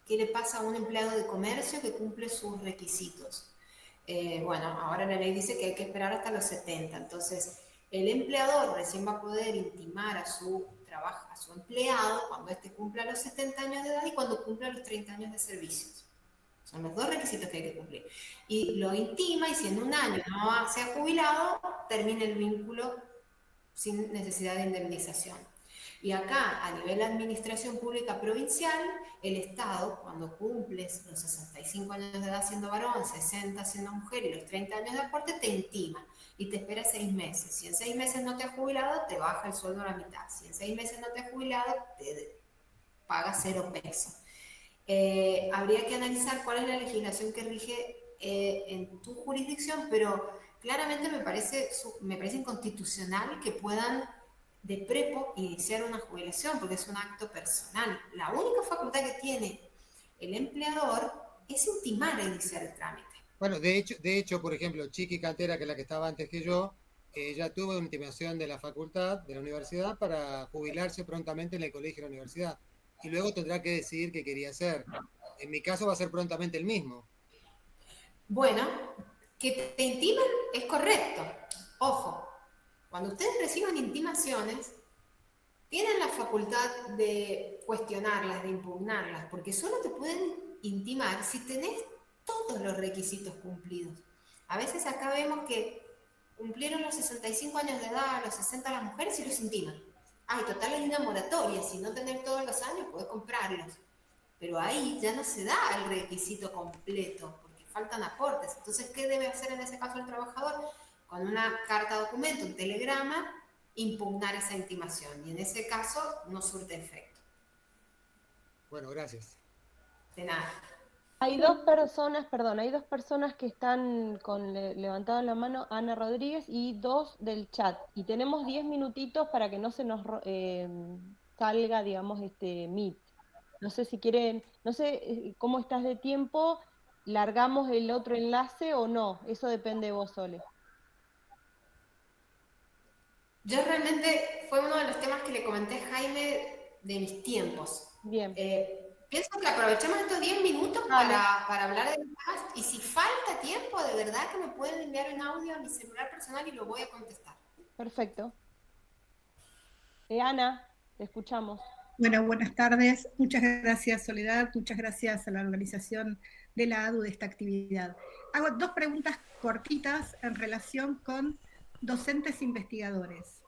S3: ¿Qué le pasa a un empleado de comercio que cumple sus requisitos? Bueno, ahora la ley dice que hay que esperar hasta los 70, entonces el empleador recién va a poder intimar a su empleado cuando éste cumpla los 70 años de edad y cuando cumpla los 30 años de servicios. Son los dos requisitos que hay que cumplir. Y lo intima y si en un año no se ha jubilado, termina el vínculo sin necesidad de indemnización. Y acá, a nivel de administración pública provincial, el Estado, cuando cumples los 65 años de edad siendo varón, 60 siendo mujer y los 30 años de aporte, te intima y te espera 6 meses. Si en 6 meses no te has jubilado, te baja el sueldo a la mitad. Si en 6 meses no te has jubilado, te paga 0 pesos. Habría que analizar cuál es la legislación que rige en tu jurisdicción, pero claramente me parece inconstitucional que puedan de prepo iniciar una jubilación, porque es un acto personal. La única facultad que tiene el empleador es intimar a iniciar el trámite.
S7: Bueno, de hecho, por ejemplo, Chiqui Cantera, que es la que estaba antes que yo, ella tuvo una intimación de la facultad, de la universidad, para jubilarse prontamente en el colegio de la universidad. Y luego tendrá que decidir qué quería hacer. En mi caso va a ser prontamente el mismo.
S3: Bueno, que te intimen es correcto. Ojo, cuando ustedes reciban intimaciones, tienen la facultad de cuestionarlas, de impugnarlas, porque solo te pueden intimar si tenés todos los requisitos cumplidos. A veces acá vemos que cumplieron los 65 años de edad, los 60 las mujeres y los intiman. Ay, total hay una moratoria, si no tenés todos los años podés comprarlos. Pero ahí ya no se da el requisito completo, porque faltan aportes. Entonces, ¿qué debe hacer en ese caso el trabajador? Con una carta documento, un telegrama, impugnar esa intimación. Y en ese caso no surte efecto.
S7: Bueno, gracias.
S3: De nada.
S1: Hay dos personas que están levantado la mano, Ana Rodríguez, y 2 del chat. Y tenemos 10 minutitos para que no se nos salga, digamos, Meet. No sé si quieren, no sé cómo estás de tiempo, largamos el otro enlace o no, eso depende de vos, Sole.
S3: Yo realmente fue uno de los temas que le comenté a Jaime de mis tiempos.
S1: Bien.
S3: Pienso que aprovechemos estos 10 minutos para hablar de temas y si falta tiempo, de verdad que me pueden enviar un audio a mi celular personal y lo voy a contestar.
S1: Perfecto. Ana, te escuchamos.
S8: Bueno, buenas tardes. Muchas gracias, Soledad. Muchas gracias a la organización de la ADU de esta actividad. Hago 2 preguntas cortitas en relación con docentes investigadoras.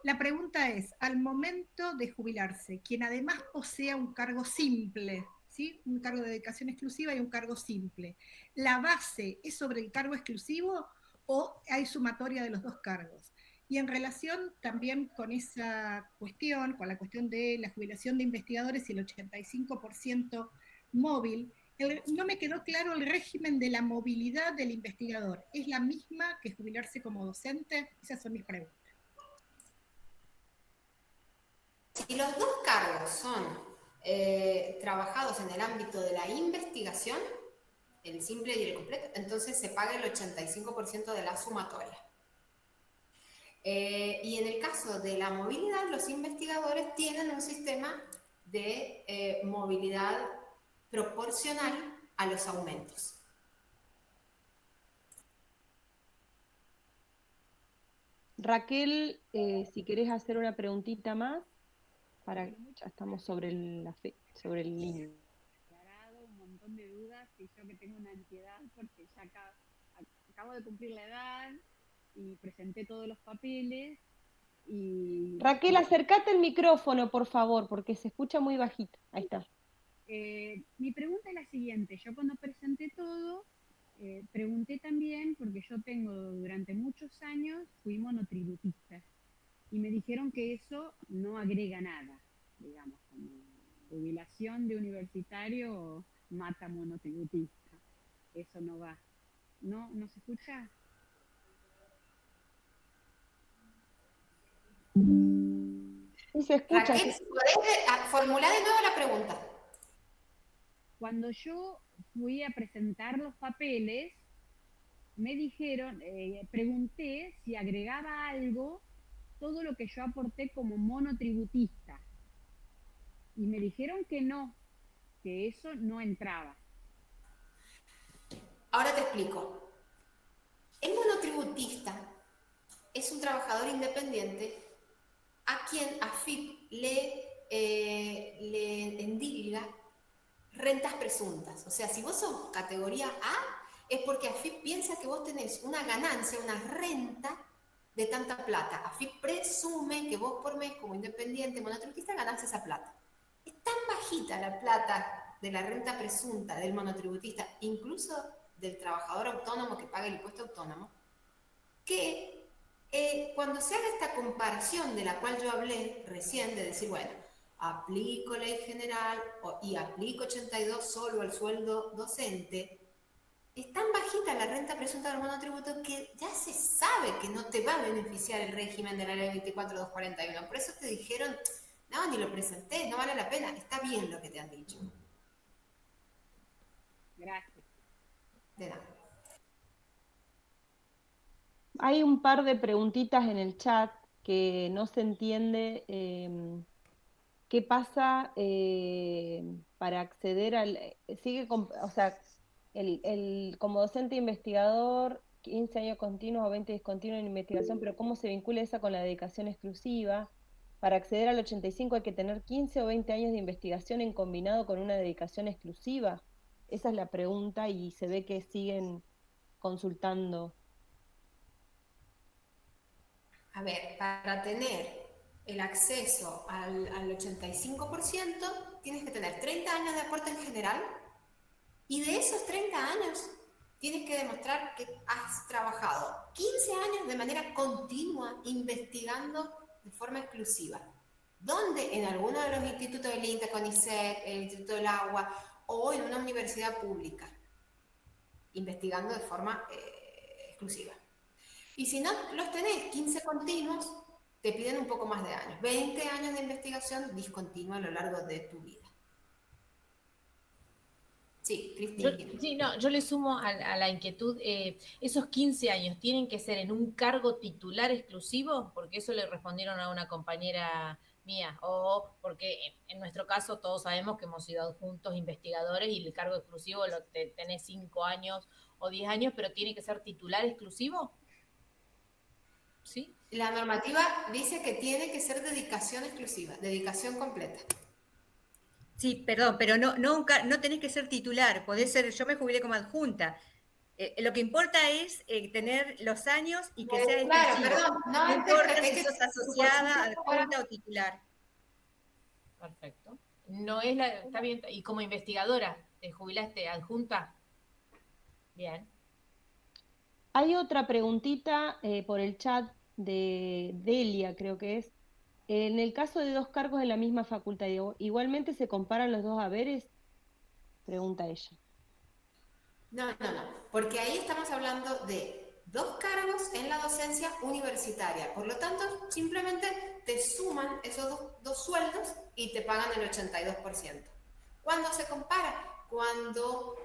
S8: La pregunta es, al momento de jubilarse, quien además posea un cargo simple ¿sí? Un cargo de dedicación exclusiva y un cargo simple. ¿La base es sobre el cargo exclusivo o hay sumatoria de los dos cargos? Y en relación también con esa cuestión, con la cuestión de la jubilación de investigadores y el 85% móvil, no me quedó claro el régimen de la movilidad del investigador. ¿Es la misma que jubilarse como docente? Esas son mis preguntas.
S3: Si los dos cargos son trabajados en el ámbito de la investigación, el simple y el completo, entonces se paga el 85% de la sumatoria. Y en el caso de la movilidad, los investigadores tienen un sistema de movilidad proporcional a los aumentos.
S1: Raquel, si querés hacer una preguntita más, ya estamos sobre sobre el link.
S9: Un montón de dudas y yo que tengo una ansiedad porque ya acabo de cumplir la edad y presenté todos los papeles y...
S1: Raquel, acércate el micrófono, por favor, porque se escucha muy bajito. Ahí está.
S9: Mi pregunta es la siguiente. Yo cuando presenté todo, pregunté también, porque yo tengo durante muchos años, fui monotributista, y me dijeron que eso no agrega nada, digamos, como jubilación de universitario mata monotributista. Eso no va. ¿No se escucha?
S1: Sí, se escucha.
S3: Raquel, ¿podés formular de nuevo la pregunta?
S9: Cuando yo fui a presentar los papeles, me dijeron, pregunté si agregaba algo todo lo que yo aporté como monotributista. Y me dijeron que no, que eso no entraba.
S3: Ahora te explico. El monotributista es un trabajador independiente a quien AFIP le endilga rentas presuntas. O sea, si vos sos categoría A, es porque AFIP piensa que vos tenés una ganancia, una renta de tanta plata. AFIP presume que vos por mes, como independiente monotributista, ganás esa plata. Es tan bajita la plata de la renta presunta del monotributista, incluso del trabajador autónomo que paga el impuesto autónomo, que cuando se haga esta comparación de la cual yo hablé recién, de decir, bueno, aplico ley general y aplico 82 solo al sueldo docente, es tan bajita la renta presunta del monotributo que ya se sabe que no te va a beneficiar el régimen de la ley 24241. Por eso te dijeron, no, ni lo presenté, no vale la pena. Está bien lo que te han dicho.
S9: Gracias.
S3: De nada.
S1: Hay un par de preguntitas en el chat que no se entiende qué pasa para acceder al... o sea, como docente investigador, 15 años continuos o 20 discontinuos en investigación, pero ¿cómo se vincula esa con la dedicación exclusiva? Para acceder al 85 hay que tener 15 o 20 años de investigación en combinado con una dedicación exclusiva. Esa es la pregunta y se ve que siguen consultando.
S3: A ver, para tener el acceso al 85%, tienes que tener 30 años de aporte en general y de esos 30 años tienes que demostrar que has trabajado 15 años de manera continua investigando de forma exclusiva. ¿Dónde? En alguno de los institutos del INTA, CONICET, el Instituto del Agua o en una universidad pública, investigando de forma exclusiva. Y si no los tenés 15 continuos, te piden un poco más de años. 20 años de investigación discontinua a lo largo de tu vida. Sí, Cristina.
S10: Sí, no, yo le sumo a la inquietud, esos 15 años tienen que ser en un cargo titular exclusivo, porque eso le respondieron a una compañera mía, o porque en nuestro caso todos sabemos que hemos sido adjuntos investigadores y el cargo exclusivo tenés 5 años o 10 años, pero tiene que ser titular exclusivo. ¿Sí?
S3: La normativa dice que tiene que ser dedicación exclusiva, dedicación completa.
S4: Sí, perdón, pero no tenés que ser titular, podés ser, yo me jubilé como adjunta. Lo que importa es tener los años y que sea
S3: claro,
S4: exclusivo.
S3: perdón,
S4: no importa si sos asociada, adjunta o titular.
S10: Perfecto. no es la, está bien, y como investigadora, ¿te jubilaste adjunta? Bien.
S1: Hay otra preguntita por el chat de Delia, creo que es. En el caso de dos cargos en la misma facultad, ¿igualmente se comparan los dos haberes? Pregunta ella.
S3: No, porque ahí estamos hablando de dos cargos en la docencia universitaria. Por lo tanto, simplemente te suman esos dos sueldos y te pagan el 82%. ¿Cuándo se compara? Cuando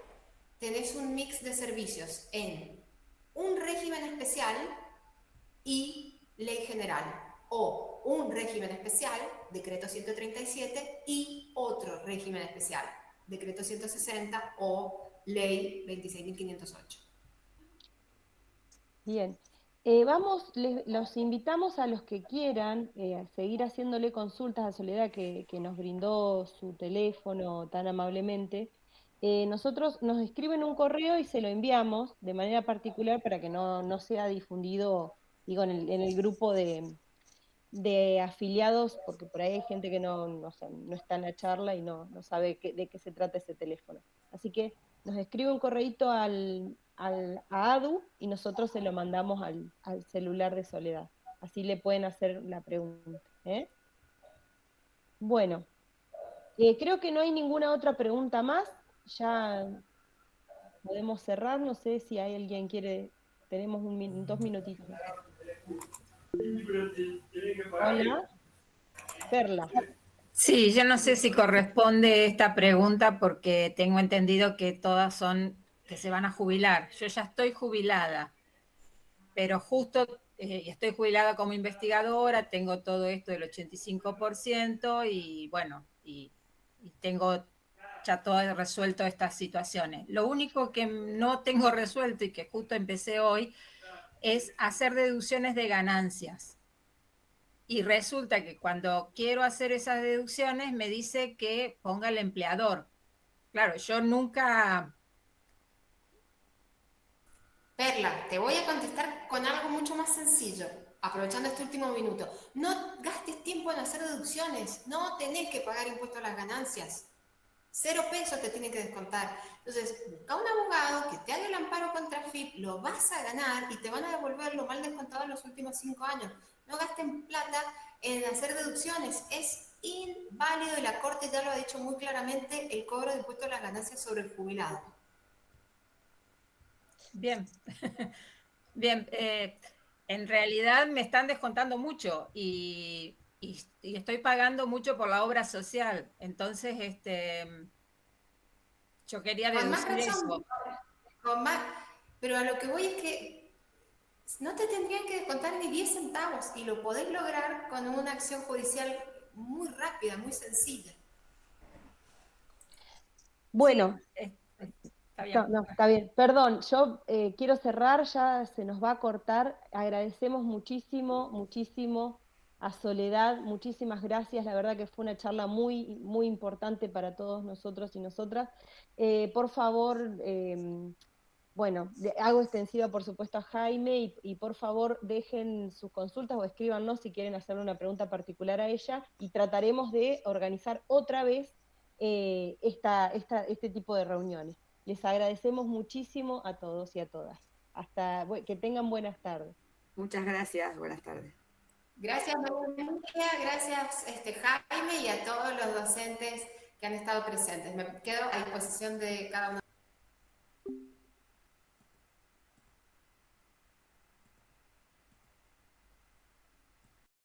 S3: tenés un mix de servicios en un régimen especial y ley general, o un régimen especial, decreto 137, y otro régimen especial, decreto 160 o ley 26.508.
S1: Bien. Los invitamos a los que quieran a seguir haciéndole consultas a Soledad, que nos brindó su teléfono tan amablemente. Nosotros nos escriben un correo y se lo enviamos de manera particular para que no sea difundido, digo, en el grupo de afiliados, porque por ahí hay gente que no está en la charla y no sabe de qué se trata ese teléfono. Así que nos escribe un correíto a ADU y nosotros se lo mandamos al celular de Soledad. Así le pueden hacer la pregunta. Bueno, creo que no hay ninguna otra pregunta más. Ya podemos cerrar. No sé si hay alguien quiere. Tenemos 2 minutitos. Hola. Perla.
S4: Sí, yo no sé si corresponde esta pregunta porque tengo entendido que todas son que se van a jubilar. Yo ya estoy jubilada, pero justo estoy jubilada como investigadora, tengo todo esto del 85% y bueno, y tengo ya todo resuelto estas situaciones. Lo único que no tengo resuelto y que justo empecé hoy es hacer deducciones de ganancias. Y resulta que cuando quiero hacer esas deducciones me dice que ponga el empleador. Claro, yo nunca...
S3: Perla, te voy a contestar con algo mucho más sencillo, aprovechando este último minuto. No gastes tiempo en hacer deducciones, no tenés que pagar impuestos a las ganancias. 0 pesos te tienen que descontar. Entonces, busca un abogado que te haga el amparo contra FIP, lo vas a ganar y te van a devolver lo mal descontado en los últimos 5 años. No gasten plata en hacer deducciones, es inválido y la Corte ya lo ha dicho muy claramente, el cobro de impuestos a las ganancias sobre el jubilado.
S4: Bien, bien, en realidad me están descontando mucho y estoy pagando mucho por la obra social, entonces yo quería deducir eso.
S3: Con más, pero a lo que voy es que no te tendrían que descontar ni 10 centavos y lo podés lograr con una acción judicial muy rápida, muy sencilla.
S1: Bueno,
S4: sí, está bien.
S1: No, está bien. Perdón, yo quiero cerrar, ya se nos va a cortar. Agradecemos muchísimo a Soledad, muchísimas gracias. La verdad que fue una charla muy, muy importante para todos nosotros y nosotras. Por favor, bueno, hago extensiva por supuesto a Jaime y por favor dejen sus consultas o escríbanos si quieren hacerle una pregunta particular a ella y trataremos de organizar otra vez este tipo de reuniones. Les agradecemos muchísimo a todos y a todas. Hasta que tengan buenas tardes.
S5: Muchas gracias, buenas tardes.
S3: Gracias, María, gracias Jaime y a todos los docentes que han estado presentes. Me quedo a disposición de cada uno.